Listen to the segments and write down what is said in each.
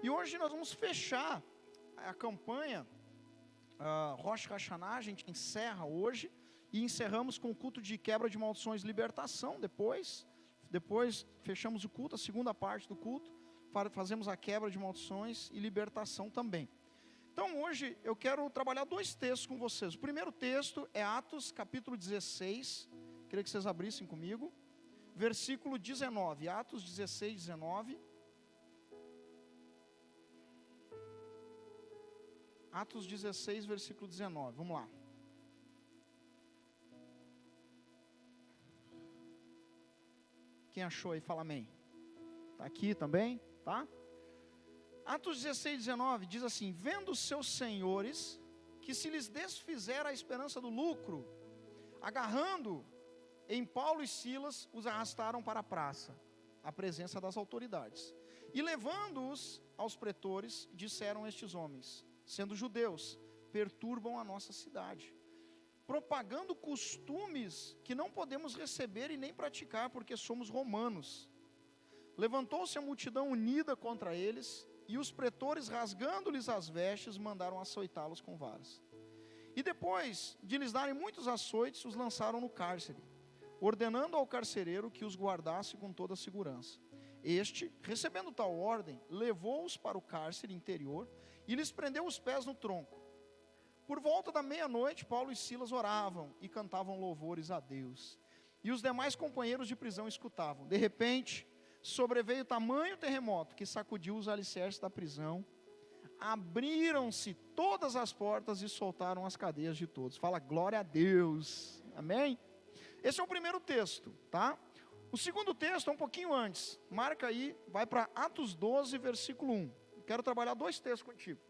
E hoje nós vamos fechar a campanha Rosh Hashanah. A gente encerra hoje e encerramos com o culto de quebra de maldições e libertação. Depois fechamos o culto, a segunda parte do culto, fazemos a quebra de maldições e libertação também. Então hoje eu quero trabalhar dois textos com vocês. O primeiro texto é Atos capítulo 16, queria que vocês abrissem comigo, versículo 19, Atos 16, 19. Atos 16, versículo 19, vamos lá. Quem achou aí, fala amém. Está aqui também, tá? Atos 16, 19 diz assim: vendo os seus senhores que se lhes desfizera a esperança do lucro, agarrando em Paulo e Silas, os arrastaram para a praça, à presença das autoridades. E levando-os aos pretores, disseram estes homens, sendo judeus, perturbam a nossa cidade, propagando costumes que não podemos receber e nem praticar, porque somos romanos. Levantou-se a multidão unida contra eles, e os pretores, rasgando-lhes as vestes, mandaram açoitá-los com varas. E depois de lhes darem muitos açoites, os lançaram no cárcere, ordenando ao carcereiro que os guardasse com toda a segurança. Este, recebendo tal ordem, levou-os para o cárcere interior e lhes prendeu os pés no tronco. Por volta da meia-noite, Paulo e Silas oravam e cantavam louvores a Deus. E os demais companheiros de prisão escutavam. De repente, sobreveio tamanho terremoto que sacudiu os alicerces da prisão. Abriram-se todas as portas e soltaram as cadeias de todos. Fala glória a Deus. Amém? Esse é o primeiro texto, tá? O segundo texto é um pouquinho antes. Marca aí, vai para Atos 12, versículo 1. Quero trabalhar dois textos contigo.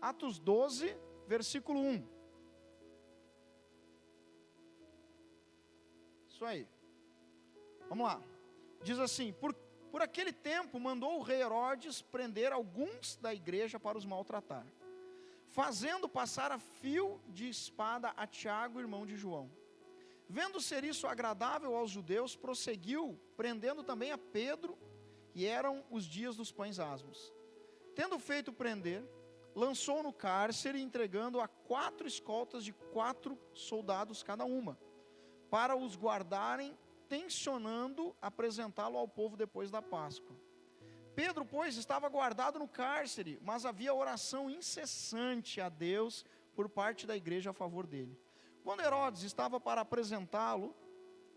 Atos 12, versículo 1. Isso aí. Vamos lá. Diz assim: por aquele tempo mandou o rei Herodes prender alguns da igreja para os maltratar, fazendo passar a fio de espada a Tiago, irmão de João. Vendo ser isso agradável aos judeus, prosseguiu, prendendo também a Pedro, e eram os dias dos pães asmos. Tendo feito prender, lançou no cárcere, entregando a 4 escoltas de 4 soldados cada uma, para os guardarem, tensionando apresentá-lo ao povo depois da Páscoa. Pedro, pois, estava guardado no cárcere, mas havia oração incessante a Deus por parte da igreja a favor dele. Quando Herodes estava para apresentá-lo,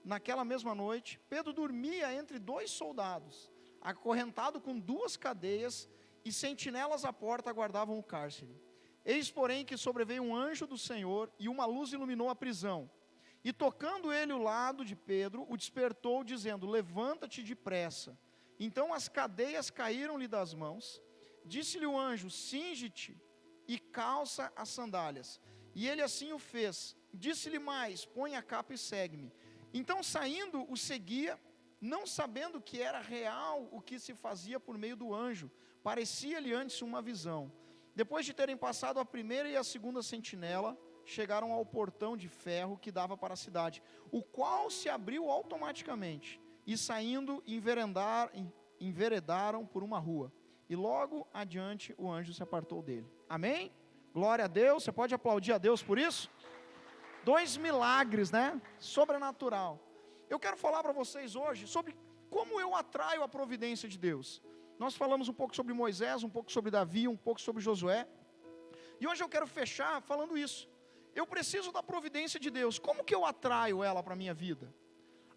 naquela mesma noite, Pedro dormia entre 2 soldados, acorrentado com 2 cadeias, e sentinelas à porta aguardavam o cárcere. Eis, porém, que sobreveio um anjo do Senhor, e uma luz iluminou a prisão. E tocando ele o lado de Pedro, o despertou, dizendo: levanta-te depressa. Então as cadeias caíram-lhe das mãos. Disse-lhe o anjo: cinge-te e calça as sandálias. E ele assim o fez. Disse-lhe mais: põe a capa e segue-me. Então saindo o seguia, não sabendo que era real o que se fazia por meio do anjo. Parecia-lhe antes uma visão. Depois de terem passado a primeira e a segunda sentinela, chegaram ao portão de ferro que dava para a cidade, o qual se abriu automaticamente, e saindo enveredaram por uma rua, e logo adiante o anjo se apartou dele. Amém? Glória a Deus. Você pode aplaudir a Deus por isso? 2 milagres, né? Sobrenatural. Eu quero falar para vocês hoje sobre como eu atraio a providência de Deus. Nós falamos um pouco sobre Moisés, um pouco sobre Davi, um pouco sobre Josué, e hoje eu quero fechar falando isso. Eu preciso da providência de Deus. Como que eu atraio ela para a minha vida?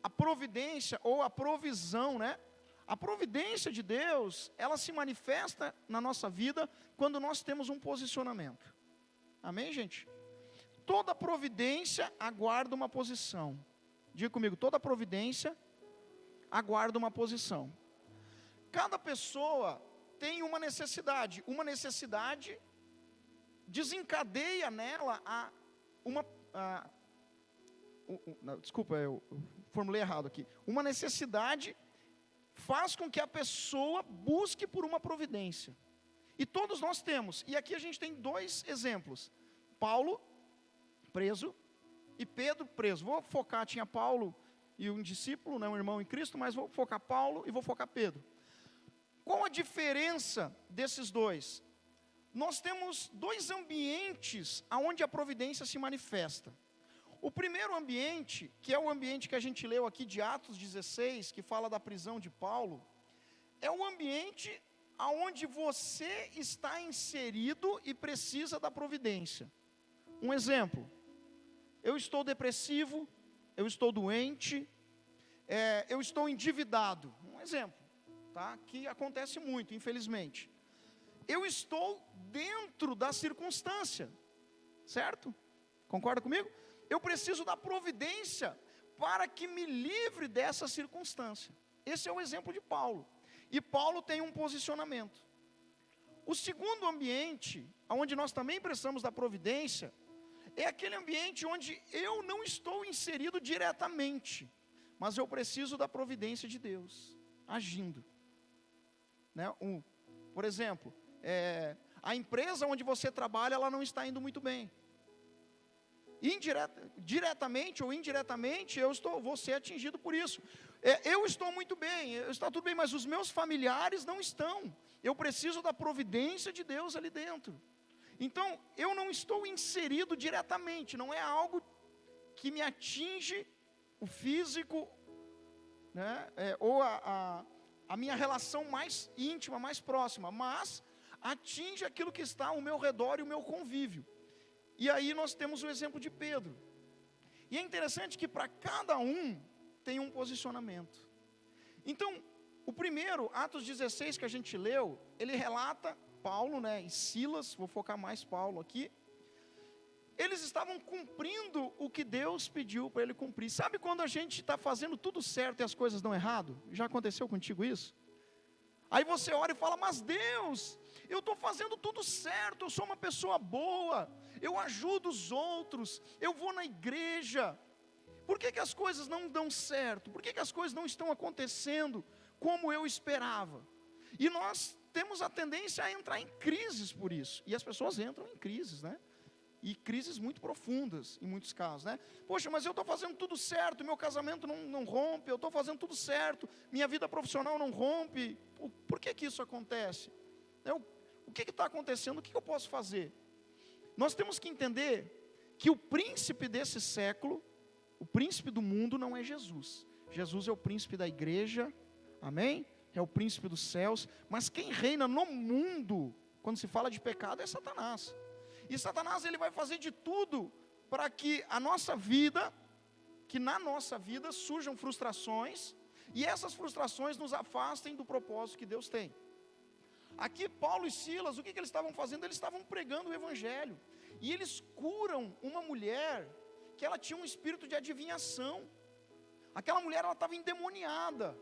A providência ou a provisão, né? A providência de Deus, ela se manifesta na nossa vida quando nós temos um posicionamento. Amém, gente? Toda providência aguarda uma posição. Diga comigo, toda providência aguarda uma posição. Cada pessoa tem uma necessidade desencadeia nela desculpa, eu formulei errado aqui. Uma necessidade faz com que a pessoa busque por uma providência. E todos nós temos. E aqui a gente tem 2 exemplos. Paulo, preso, e Pedro, preso. Vou focar, tinha Paulo e um discípulo, né, um irmão em Cristo, mas vou focar Paulo e vou focar Pedro. Qual a diferença desses dois? Nós temos dois ambientes onde a providência se manifesta. O primeiro ambiente, que é o ambiente que a gente leu aqui de Atos 16, que fala da prisão de Paulo, é o ambiente onde você está inserido e precisa da providência. Um exemplo, eu estou depressivo, eu estou doente, eu estou endividado. Um exemplo, tá? Que acontece muito, infelizmente. Eu estou dentro da circunstância, certo? Concorda comigo? Eu preciso da providência para que me livre dessa circunstância. Esse é o exemplo de Paulo. E Paulo tem um posicionamento. O segundo ambiente, onde nós também precisamos da providência, é aquele ambiente onde eu não estou inserido diretamente, mas eu preciso da providência de Deus, agindo. Né? Por exemplo, a empresa onde você trabalha, ela não está indo muito bem. Diretamente ou indiretamente, vou ser atingido por isso. Eu estou muito bem, está tudo bem, mas os meus familiares não estão. Eu preciso da providência de Deus ali dentro. Então, eu não estou inserido diretamente, não é algo que me atinge o físico, né, ou a minha relação mais íntima, mais próxima, mas atinge aquilo que está ao meu redor e o meu convívio. E aí nós temos o exemplo de Pedro. E é interessante que para cada um tem um posicionamento. Então, o primeiro, Atos 16 que a gente leu, ele relata Paulo, né, e Silas, vou focar mais Paulo aqui. Eles estavam cumprindo o que Deus pediu para ele cumprir. Sabe quando a gente está fazendo tudo certo e as coisas dão errado? Já aconteceu contigo isso? Aí você ora e fala, mas Deus, eu estou fazendo tudo certo, eu sou uma pessoa boa, eu ajudo os outros, eu vou na igreja. Por que as coisas não dão certo? Por que as coisas não estão acontecendo como eu esperava? E nós temos a tendência a entrar em crises por isso. E as pessoas entram em crises, né? E crises muito profundas, em muitos casos, né? Poxa, mas eu estou fazendo tudo certo, meu casamento não rompe, eu estou fazendo tudo certo, minha vida profissional não rompe. Por que isso acontece? O que está acontecendo? O que eu posso fazer? Nós temos que entender que o príncipe desse século, o príncipe do mundo não é Jesus. Jesus é o príncipe da igreja, amém? É o príncipe dos céus, mas quem reina no mundo, quando se fala de pecado, é Satanás. E Satanás, ele vai fazer de tudo para que na nossa vida surjam frustrações, e essas frustrações nos afastem do propósito que Deus tem. Aqui Paulo e Silas, o que eles estavam fazendo? Eles estavam pregando o evangelho, e eles curam uma mulher, que ela tinha um espírito de adivinhação. Aquela mulher, ela estava endemoniada,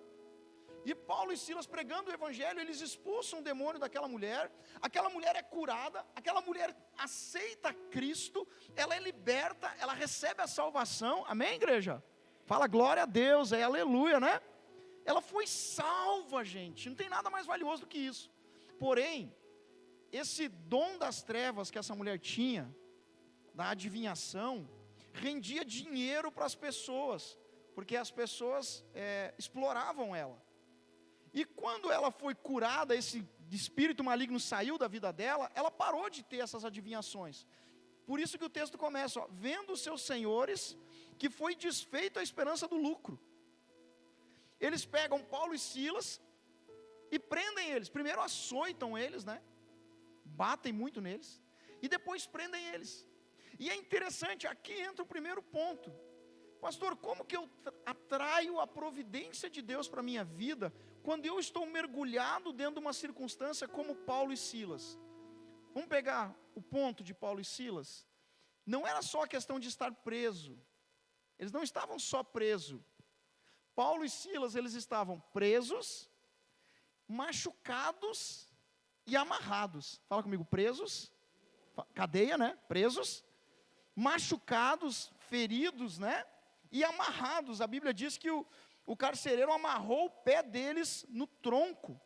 e Paulo e Silas pregando o evangelho, eles expulsam o demônio daquela mulher, aquela mulher é curada, aquela mulher aceita Cristo, ela é liberta, ela recebe a salvação, amém, igreja? Fala glória a Deus, aleluia, né? Ela foi salva, gente, não tem nada mais valioso do que isso. Porém, esse dom das trevas que essa mulher tinha, da adivinhação, rendia dinheiro para as pessoas, porque as pessoas exploravam ela. E quando ela foi curada, esse espírito maligno saiu da vida dela, ela parou de ter essas adivinhações. Por isso que o texto começa, vendo os seus senhores, que foi desfeita a esperança do lucro. Eles pegam Paulo e Silas e prendem eles. Primeiro açoitam eles, né? Batem muito neles. E depois prendem eles. E é interessante, aqui entra o primeiro ponto. Pastor, como que eu atraio a providência de Deus para a minha vida, quando eu estou mergulhado dentro de uma circunstância como Paulo e Silas? Vamos pegar o ponto de Paulo e Silas. Não era só a questão de estar preso. Eles não estavam só presos. Paulo e Silas, eles estavam presos, machucados e amarrados. Fala comigo, presos, cadeia, né? Presos, machucados, feridos, né? E amarrados. A Bíblia diz que o carcereiro amarrou o pé deles no tronco.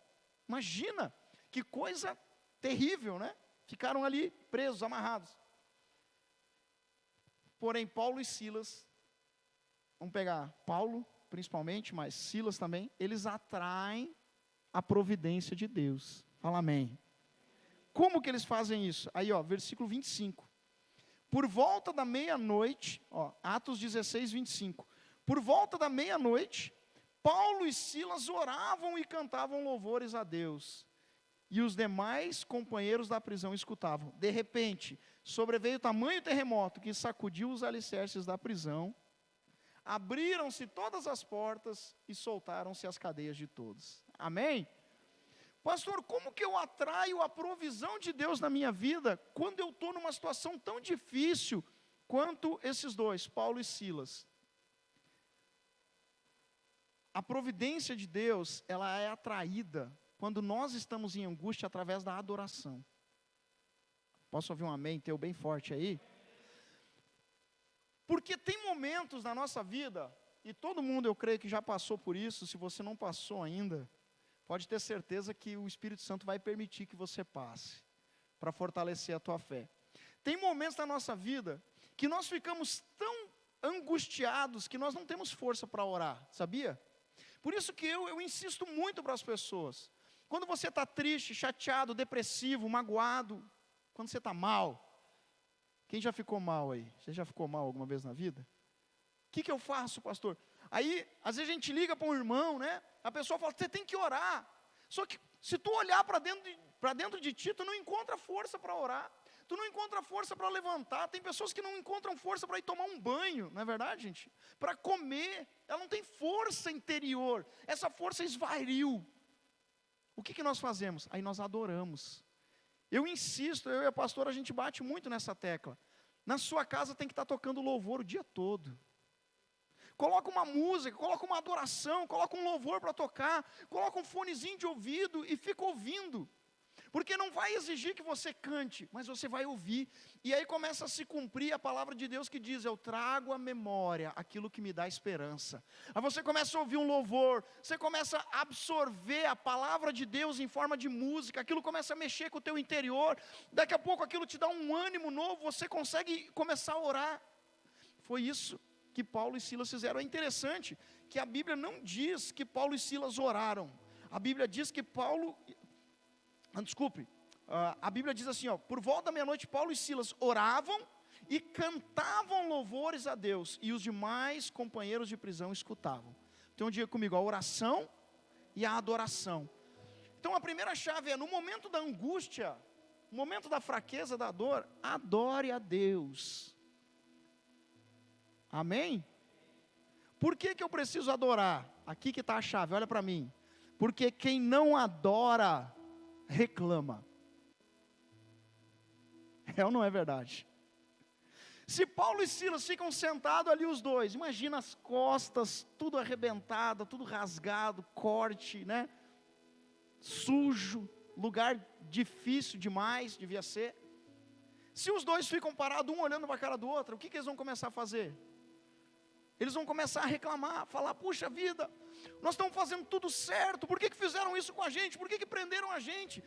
Imagina, que coisa terrível, né? Ficaram ali presos, amarrados. Porém, Paulo e Silas, vamos pegar Paulo principalmente, mas Silas também, eles atraem a providência de Deus. Fala amém. Como que eles fazem isso? Aí, versículo 25. Por volta da meia-noite, Atos 16, 25. Por volta da meia-noite, Paulo e Silas oravam e cantavam louvores a Deus. E os demais companheiros da prisão escutavam. De repente, sobreveio tamanho terremoto que sacudiu os alicerces da prisão. Abriram-se todas as portas e soltaram-se as cadeias de todos. Amém? Pastor, como que eu atraio a provisão de Deus na minha vida quando eu estou numa situação tão difícil quanto esses dois, Paulo e Silas? A providência de Deus, ela é atraída quando nós estamos em angústia através da adoração. Posso ouvir um amém teu bem forte aí? Porque tem momentos na nossa vida, e todo mundo eu creio que já passou por isso, se você não passou ainda, pode ter certeza que o Espírito Santo vai permitir que você passe, para fortalecer a tua fé. Tem momentos na nossa vida, que nós ficamos tão angustiados, que nós não temos força para orar, sabia? Por isso que eu insisto muito para as pessoas, quando você está triste, chateado, depressivo, magoado, quando você está mal, quem já ficou mal aí? Você já ficou mal alguma vez na vida? O que eu faço, pastor? Aí, às vezes a gente liga para um irmão, né? A pessoa fala, você tem que orar. Só que, se tu olhar para dentro de ti, tu não encontra força para orar. Tu não encontra força para levantar. Tem pessoas que não encontram força para ir tomar um banho, não é verdade, gente? Para comer, ela não tem força interior. Essa força esvaiu. O que nós fazemos? Aí nós adoramos. Eu insisto, eu e a pastora, a gente bate muito nessa tecla. Na sua casa tem que estar tocando louvor o dia todo. Coloca uma música, coloca uma adoração, coloca um louvor para tocar, coloca um fonezinho de ouvido e fica ouvindo. Porque não vai exigir que você cante, mas você vai ouvir. E aí começa a se cumprir a palavra de Deus que diz, eu trago à memória aquilo que me dá esperança. Aí você começa a ouvir um louvor, você começa a absorver a palavra de Deus em forma de música, aquilo começa a mexer com o teu interior, daqui a pouco aquilo te dá um ânimo novo, você consegue começar a orar. Foi isso que Paulo e Silas fizeram. É interessante que a Bíblia não diz que Paulo e Silas oraram. A Bíblia diz que a Bíblia diz assim, por volta da meia-noite Paulo e Silas oravam e cantavam louvores a Deus, e os demais companheiros de prisão escutavam. Então diga comigo, a oração e a adoração. Então a primeira chave é, no momento da angústia, no momento da fraqueza, da dor, adore a Deus. Amém? Por que eu preciso adorar? Aqui que está a chave, olha para mim. Porque quem não adora, reclama. É ou não é verdade? Se Paulo e Silas ficam sentados ali os dois, imagina as costas, tudo arrebentado, tudo rasgado, corte, né? Sujo, lugar difícil demais, devia ser. Se os dois ficam parados, um olhando para a cara do outro, o que eles vão começar a fazer? Eles vão começar a reclamar, falar, puxa vida, nós estamos fazendo tudo certo, por que fizeram isso com a gente? Por que prenderam a gente?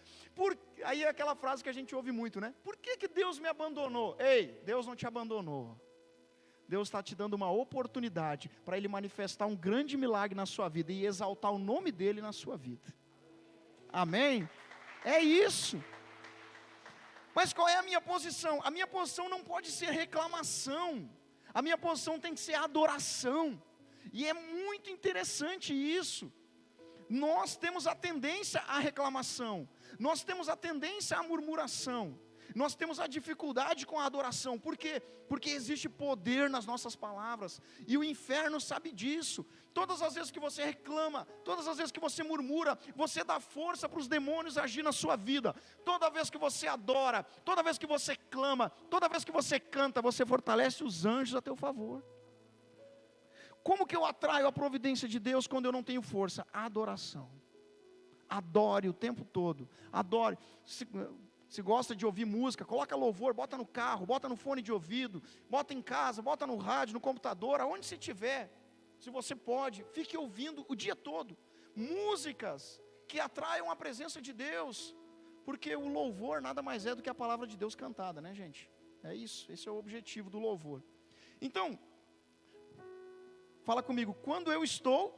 Aí é aquela frase que a gente ouve muito, né? Por que Deus me abandonou? Ei, Deus não te abandonou. Deus está te dando uma oportunidade para Ele manifestar um grande milagre na sua vida e exaltar o nome dEle na sua vida. Amém? É isso. Mas qual é a minha posição? A minha posição não pode ser reclamação. A minha posição tem que ser adoração. E é muito interessante isso. Nós temos a tendência à reclamação. Nós temos a tendência à murmuração. Nós temos a dificuldade com a adoração. Por quê? Porque existe poder nas nossas palavras. E o inferno sabe disso. Todas as vezes que você reclama, todas as vezes que você murmura, você dá força para os demônios agir na sua vida. Toda vez que você adora, toda vez que você clama, toda vez que você canta, você fortalece os anjos a teu favor. Como que eu atraio a providência de Deus quando eu não tenho força? A adoração. Adore o tempo todo. Adore. Se gosta de ouvir música, coloca louvor, bota no carro, bota no fone de ouvido, bota em casa, bota no rádio, no computador, aonde você estiver. Se você pode, fique ouvindo o dia todo. Músicas que atraiam a presença de Deus. Porque o louvor nada mais é do que a palavra de Deus cantada, né, gente? É isso, esse é o objetivo do louvor. Então, fala comigo, quando eu estou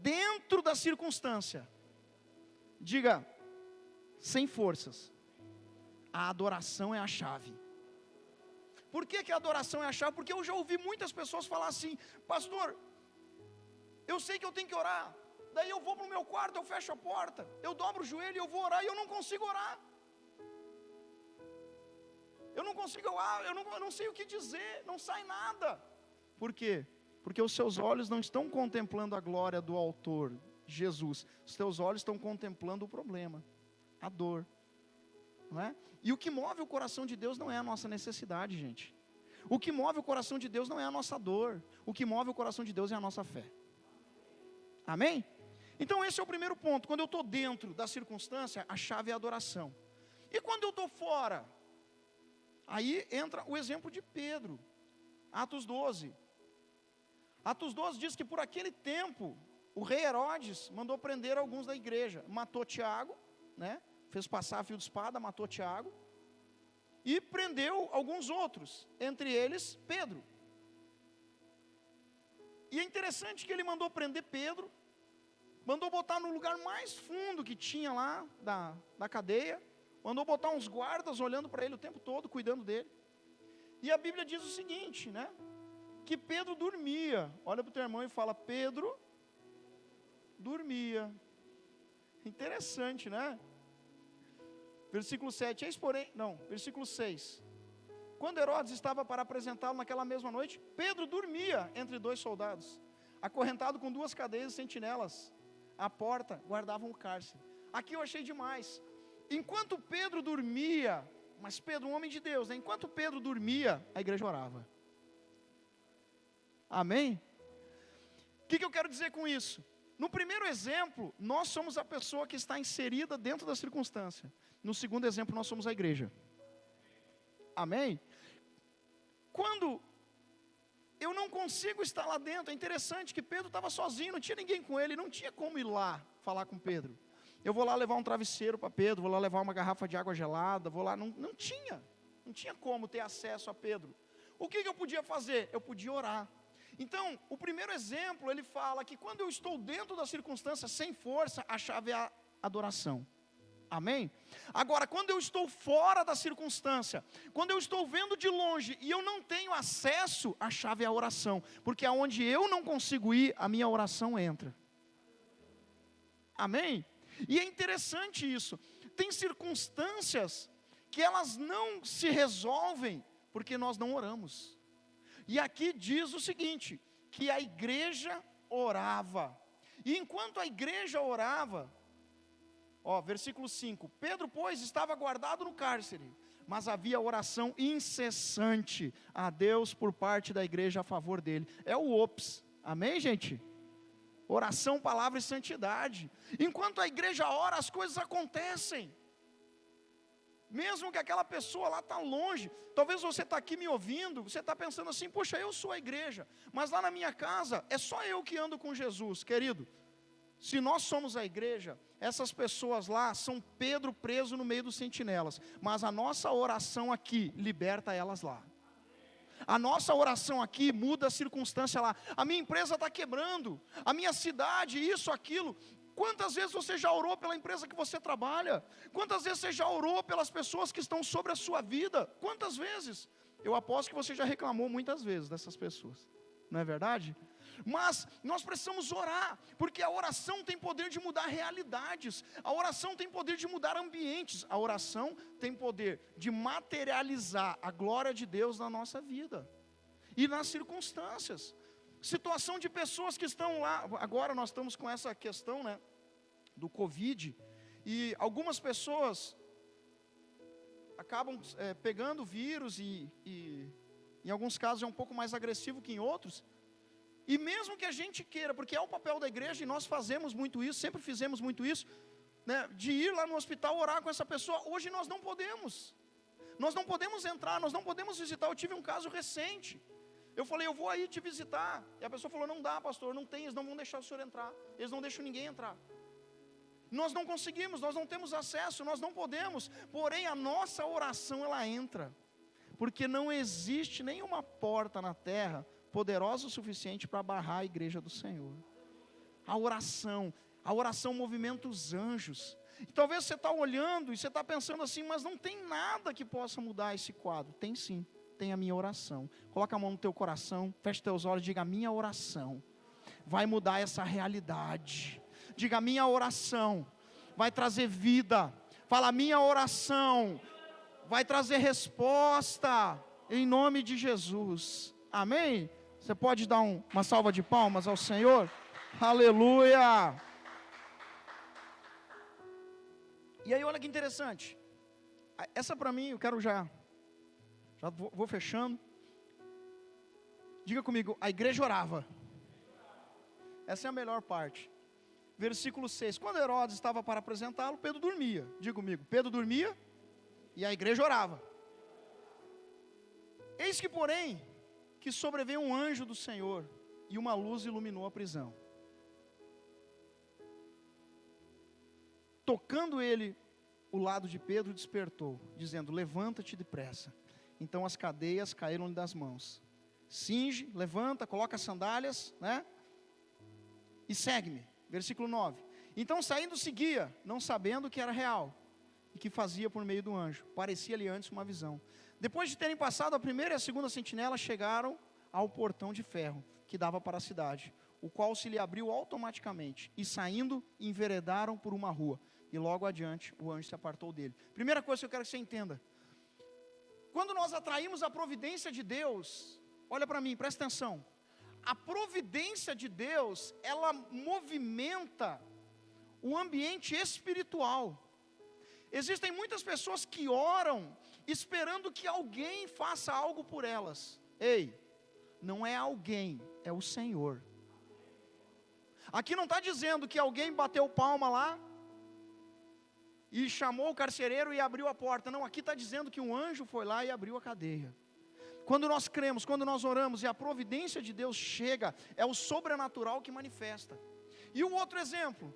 dentro da circunstância, Diga, sem forças. A adoração é a chave. Por que que a adoração é a chave? Porque eu já ouvi muitas pessoas falar assim: pastor, eu sei que eu tenho que orar, daí eu vou para o meu quarto, eu fecho a porta, eu dobro o joelho e eu vou orar, e eu não consigo orar. Eu não consigo orar, eu não sei o que dizer, não sai nada. Por quê? Porque os seus olhos não estão contemplando a glória do autor, Jesus. Os teus olhos estão contemplando o problema, a dor, não é? E o que move o coração de Deus não é a nossa necessidade, gente. O que move o coração de Deus não é a nossa dor. O que move o coração de Deus é a nossa fé. Amém? Então esse é o primeiro ponto. Quando eu estou dentro da circunstância, a chave é a adoração. E quando eu estou fora? Aí entra o exemplo de Pedro. Atos 12. Atos 12 diz que por aquele tempo, o rei Herodes mandou prender alguns da igreja. Matou Tiago, né? Fez passar fio de espada, matou Tiago. E prendeu alguns outros, entre eles Pedro. E é interessante que ele mandou prender Pedro, mandou botar no lugar mais fundo que tinha lá da cadeia, mandou botar uns guardas olhando para ele o tempo todo, cuidando dele. E a Bíblia diz o seguinte, né? Que Pedro dormia. Olha para o teu irmão e fala: Pedro dormia. Interessante, né? Versículo 7, versículo 6. Quando Herodes estava para apresentá-lo naquela mesma noite, Pedro dormia entre dois soldados, acorrentado com 2 cadeias e sentinelas. À porta guardavam o cárcere. Aqui eu achei demais. Enquanto Pedro dormia, mas Pedro, um homem de Deus, né? Enquanto Pedro dormia, a igreja orava. Amém? O que eu quero dizer com isso? No primeiro exemplo, nós somos a pessoa que está inserida dentro da circunstância. No segundo exemplo, nós somos a igreja. Amém? Quando eu não consigo estar lá dentro, é interessante que Pedro estava sozinho, não tinha ninguém com ele, não tinha como ir lá falar com Pedro. Eu vou lá levar um travesseiro para Pedro, vou lá levar uma garrafa de água gelada, vou lá, não tinha como ter acesso a Pedro. O que eu podia fazer? Eu podia orar. Então, o primeiro exemplo, ele fala que quando eu estou dentro da circunstância, sem força, a chave é a adoração. Amém? Agora, quando eu estou fora da circunstância, quando eu estou vendo de longe e eu não tenho acesso, a chave é a oração. Porque aonde eu não consigo ir, a minha oração entra. Amém? E é interessante isso. Tem circunstâncias que elas não se resolvem porque nós não oramos. E aqui diz o seguinte, que a igreja orava. E enquanto a igreja orava, versículo 5, Pedro, pois, estava guardado no cárcere, mas havia oração incessante a Deus por parte da igreja a favor dele. É o OPS, amém, gente? Oração, palavra e santidade. Enquanto a igreja ora, as coisas acontecem. Mesmo que aquela pessoa lá está longe, talvez você está aqui me ouvindo, você está pensando assim, poxa, eu sou a igreja, mas lá na minha casa, é só eu que ando com Jesus. Querido, se nós somos a igreja, essas pessoas lá são Pedro preso no meio dos sentinelas, mas a nossa oração aqui liberta elas lá. A nossa oração aqui muda a circunstância lá. A minha empresa está quebrando, a minha cidade, isso, aquilo. Quantas vezes você já orou pela empresa que você trabalha? Quantas vezes você já orou pelas pessoas que estão sobre a sua vida? Quantas vezes? Eu aposto que você já reclamou muitas vezes dessas pessoas, não é verdade? Mas nós precisamos orar, porque a oração tem poder de mudar realidades, a oração tem poder de mudar ambientes, a oração tem poder de materializar a glória de Deus na nossa vida e nas circunstâncias. Situação de pessoas que estão lá, agora nós estamos com essa questão, né, do Covid, e algumas pessoas acabam pegando o vírus e em alguns casos é um pouco mais agressivo que em outros. E mesmo que a gente queira, porque é o papel da igreja e nós fazemos muito isso, sempre fizemos muito isso, né, de ir lá no hospital orar com essa pessoa, hoje nós não podemos. Nós não podemos entrar, nós não podemos visitar. Eu tive um caso recente. Eu falei, eu vou aí te visitar. E a pessoa falou, não dá, pastor, não tem, eles não vão deixar o senhor entrar. Eles não deixam ninguém entrar. Nós não conseguimos, nós não temos acesso, nós não podemos. Porém, a nossa oração, ela entra. Porque não existe nenhuma porta na terra poderosa o suficiente para barrar a igreja do Senhor. A oração movimenta os anjos. E talvez você está olhando e você está pensando assim, mas não tem nada que possa mudar esse quadro. Tem sim, tem a minha oração. Coloca a mão no teu coração, fecha teus olhos e diga: a minha oração vai mudar essa realidade. Diga: a minha oração vai trazer vida. Fala: a minha oração vai trazer resposta, em nome de Jesus. Amém? Você pode dar uma salva de palmas ao Senhor? Aleluia! E aí olha que interessante, essa para mim, eu quero já vou fechando. Diga comigo: a igreja orava. Essa é a melhor parte. Versículo 6, quando Herodes estava para apresentá-lo, Pedro dormia. Diga comigo: Pedro dormia e a igreja orava. Eis que, porém, que sobreveio um anjo do Senhor, e uma luz iluminou a prisão. Tocando ele o lado de Pedro, despertou, dizendo: levanta-te depressa. Então as cadeias caíram-lhe das mãos. Cinge, levanta, coloca as sandálias, né? E segue-me. Versículo 9. Então saindo seguia, não sabendo que era real, e que fazia por meio do anjo. Parecia-lhe antes uma visão. Depois de terem passado a primeira e a segunda sentinela, chegaram ao portão de ferro, que dava para a cidade, o qual se lhe abriu automaticamente, e saindo, enveredaram por uma rua, e logo adiante o anjo se apartou dele. Primeira coisa que eu quero que você entenda: quando nós atraímos a providência de Deus, olha para mim, presta atenção, a providência de Deus, ela movimenta o ambiente espiritual. Existem muitas pessoas que oram esperando que alguém faça algo por elas. Ei, não é alguém, é o Senhor. Aqui não está dizendo que alguém bateu palma lá e chamou o carcereiro e abriu a porta. Não, aqui está dizendo que um anjo foi lá e abriu a cadeia. Quando nós cremos, quando nós oramos e a providência de Deus chega, é o sobrenatural que manifesta. E o outro exemplo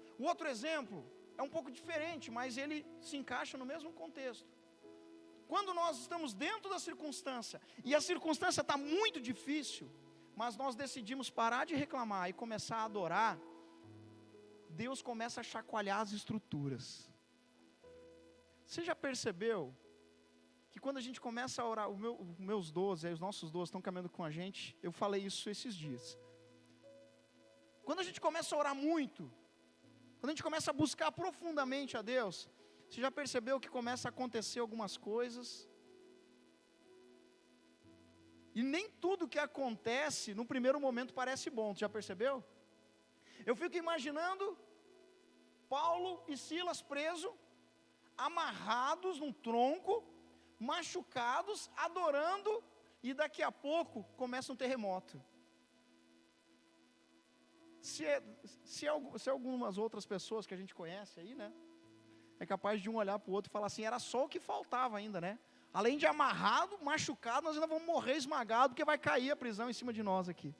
é um pouco diferente, mas ele se encaixa no mesmo contexto. Quando nós estamos dentro da circunstância, e a circunstância está muito difícil, mas nós decidimos parar de reclamar e começar a adorar, Deus começa a chacoalhar as estruturas. Você já percebeu que quando a gente começa a orar, os meus 12, os nossos 12 estão caminhando com a gente, eu falei isso esses dias. Quando a gente começa a orar muito, quando a gente começa a buscar profundamente a Deus, você já percebeu que começa a acontecer algumas coisas? E nem tudo que acontece no primeiro momento parece bom, você já percebeu? Eu fico imaginando Paulo e Silas presos, amarrados num tronco, machucados, adorando, e daqui a pouco começa um terremoto. Se algumas outras pessoas que a gente conhece aí, né, é capaz de um olhar para o outro e falar assim: era só o que faltava ainda, né? Além de amarrado, machucado, nós ainda vamos morrer esmagado, porque vai cair a prisão em cima de nós aqui.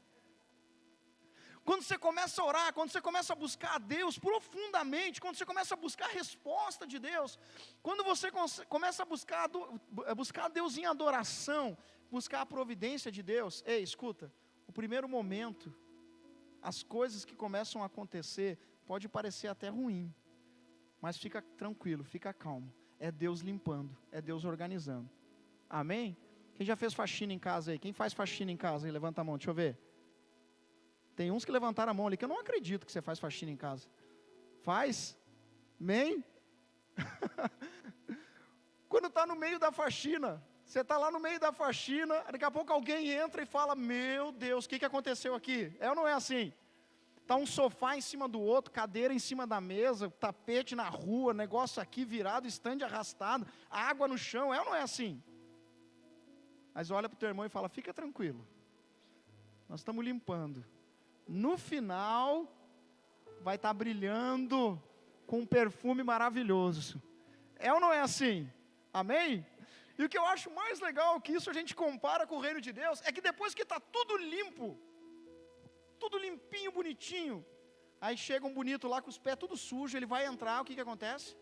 Quando você começa a orar, quando você começa a buscar a Deus profundamente, quando você começa a buscar a resposta de Deus, quando você começa a buscar a Deus em adoração, buscar a providência de Deus, ei, escuta, o primeiro momento, as coisas que começam a acontecer, pode parecer até ruim, mas fica tranquilo, fica calmo, é Deus limpando, é Deus organizando, amém? Quem já fez faxina em casa aí? Quem faz faxina em casa aí? Levanta a mão, deixa eu ver. Tem uns que levantaram a mão ali, que eu não acredito que você faz faxina em casa. Faz? Amém? Quando está no meio da faxina, você está lá no meio da faxina, daqui a pouco alguém entra e fala: meu Deus, o que aconteceu aqui? É ou não é assim? Está um sofá em cima do outro, cadeira em cima da mesa, tapete na rua, negócio aqui virado, estande arrastado, água no chão, é ou não é assim? Mas olha para o teu irmão e fala: fica tranquilo, nós estamos limpando. No final, vai estar brilhando com um perfume maravilhoso. É ou não é assim? Amém? E o que eu acho mais legal, que isso a gente compara com o reino de Deus, é que depois que está tudo limpo, tudo limpinho, bonitinho, aí chega um bonito lá com os pés tudo sujo, ele vai entrar, o que acontece?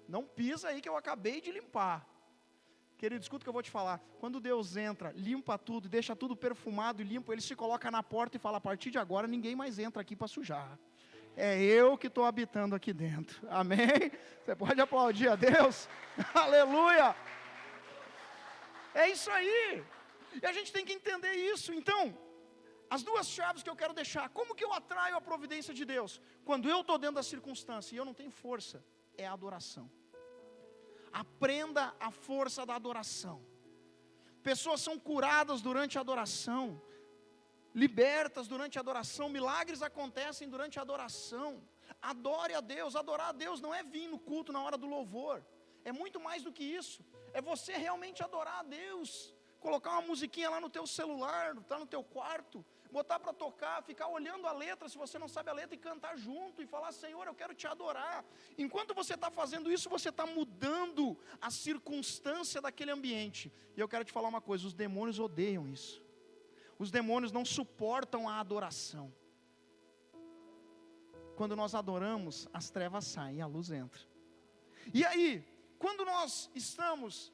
Não pisa aí que eu acabei de limpar. Querido, escuta o que eu vou te falar. Quando Deus entra, limpa tudo, deixa tudo perfumado e limpo, Ele se coloca na porta e fala: a partir de agora ninguém mais entra aqui para sujar. é eu que estou habitando aqui dentro. Amém? Você pode aplaudir a Deus? Aleluia! É isso aí. E a gente tem que entender isso. Então, as duas chaves que eu quero deixar. Como que eu atraio a providência de Deus? Quando eu estou dentro da circunstância e eu não tenho força, é a adoração. Aprenda a força da adoração. Pessoas são curadas durante a adoração, libertas durante a adoração, milagres acontecem durante a adoração. Adore a Deus. Adorar a Deus não é vir no culto na hora do louvor, é muito mais do que isso. É você realmente adorar a Deus, colocar uma musiquinha lá no teu celular, tá no teu quarto, botar para tocar, ficar olhando a letra, se você não sabe a letra, e cantar junto, e falar: Senhor, eu quero te adorar. Enquanto você está fazendo isso, você está mudando a circunstância daquele ambiente. E eu quero te falar uma coisa: os demônios odeiam isso. Os demônios não suportam a adoração. Quando nós adoramos, as trevas saem e a luz entra. E aí, quando nós estamos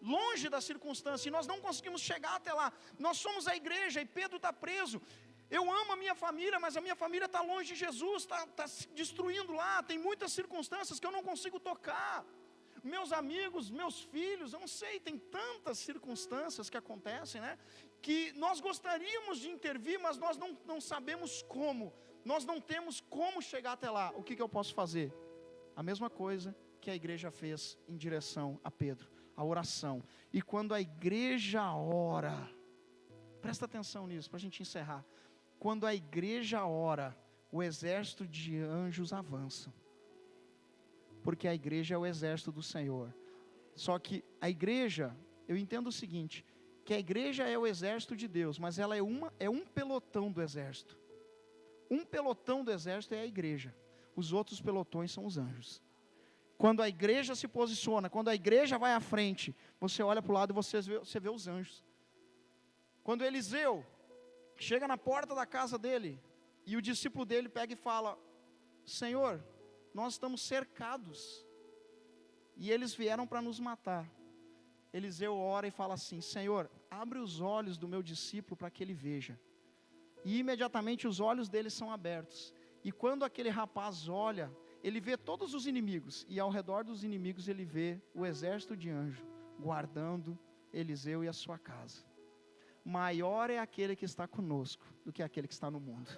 longe da circunstância, e nós não conseguimos chegar até lá, nós somos a igreja, e Pedro está preso. Eu amo a minha família, mas a minha família está longe de Jesus, está se destruindo lá, tem muitas circunstâncias que eu não consigo tocar. Meus amigos, meus filhos, eu não sei, tem tantas circunstâncias que acontecem, né? Que nós gostaríamos de intervir, mas nós não sabemos como, nós não temos como chegar até lá. O que eu posso fazer? A mesma coisa que a igreja fez em direção a Pedro, a oração. E quando a igreja ora, presta atenção nisso para a gente encerrar. Quando a igreja ora, o exército de anjos avança, porque a igreja é o exército do Senhor. Só que a igreja, eu entendo o seguinte, que a igreja é o exército de Deus, mas ela é um pelotão do exército. Um pelotão do exército é a igreja, os outros pelotões são os anjos. Quando a igreja se posiciona, quando a igreja vai à frente, você olha para o lado e você vê os anjos. Quando Eliseu chega na porta da casa dele, e o discípulo dele pega e fala: Senhor, nós estamos cercados, e eles vieram para nos matar. Eliseu ora e fala assim: Senhor, abre os olhos do meu discípulo para que ele veja. E imediatamente os olhos dele são abertos. E quando aquele rapaz olha, ele vê todos os inimigos, e ao redor dos inimigos ele vê o exército de anjos guardando Eliseu e a sua casa. Maior é aquele que está conosco do que aquele que está no mundo.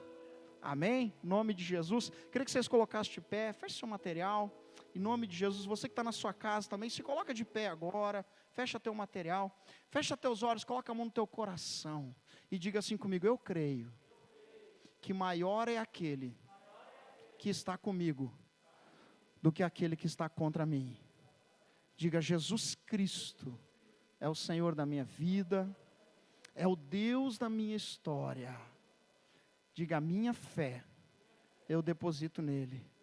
Amém? Em nome de Jesus. Queria que vocês colocassem de pé, feche seu material. Em nome de Jesus, você que está na sua casa também, se coloca de pé agora, fecha teu material, fecha teus olhos, coloca a mão no teu coração e diga assim comigo: eu creio que maior é aquele que está comigo do que aquele que está contra mim. Diga: Jesus Cristo é o Senhor da minha vida, é o Deus da minha história. Diga: a minha fé eu deposito nele.